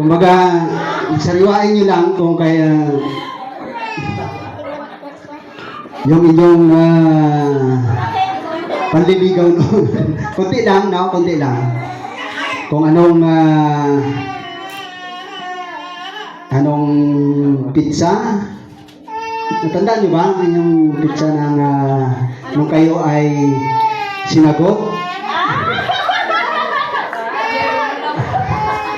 Kumbaga, sariwain nyo lang kung kaya yung inyong panliligaw noon. Kunti lang, no? Kunti lang. Kung anong pizza. Natandaan nyo ba yung pizza ng nung kayo ay sinagot?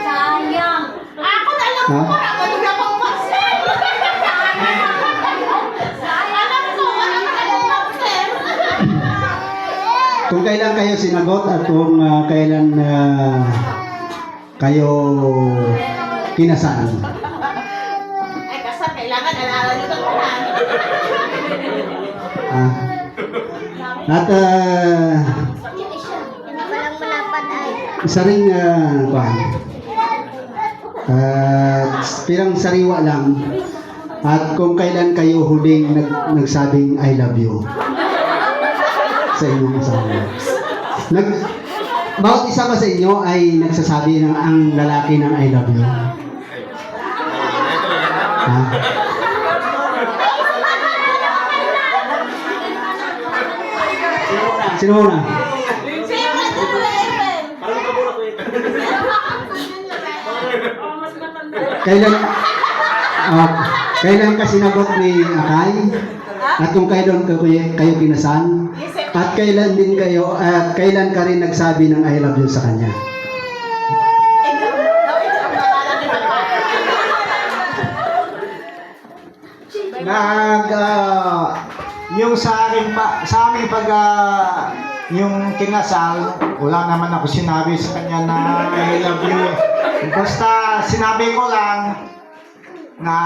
Sayang. Ako na lang Ha? po. Ako na pang master. Alam ko, walang master. Kung kailan kayo sinagot at kung kailan kayo kinasal. Ay, kasi kailangan alaala nito ko na. At Walang malapad ay. isa rin pirang sariwa lang. At kung kailan kayo huling nagsabing I love you sa inyong asawa. Bawat isa ba sa inyo ay nagsasabi ng ang lalaki ng I love you? Ha? Sino muna? Kailan ka sinagot ni Akay? At kung kailan kayo kinasal? At kailan din kayo, kailan ka rin nagsabi ng I love you sa kanya? Yung sa aming yung kinasal, wala naman ako sinabi sa kanya na I love you. Basta sinabi ko lang na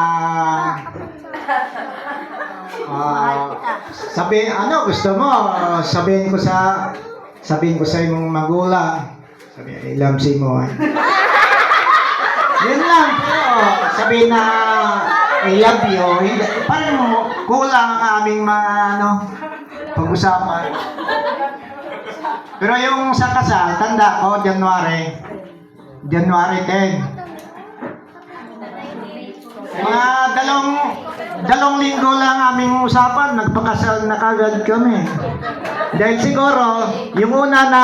gusto mo sabihin ko sa imong magulang, sabi I love si mo. Yun lang, pero sabihin na I love you, parang kulang ang aming mga pag-usapan. Pero yung sa kasal, tanda ko, January 10. Mga dalawang linggo lang aming usapan, nagpakasal na kagad kami. Dahil siguro, yung una na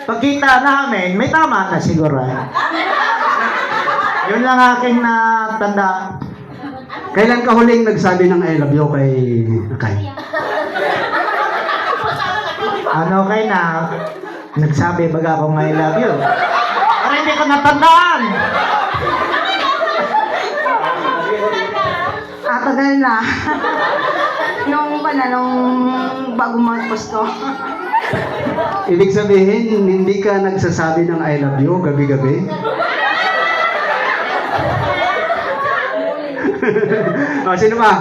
pagkita namin, may tama na siguro. Yun lang aking natanda. Kailan ka huling nagsabi ng I love you kay Akay? Kay na, nagsabi baga akong I love you. Pero hindi ko natandaan. Tagal na. nung bago mag-posto. Ibig sabihin, hindi ka nagsasabi ng I love you gabi-gabi? Sino ba?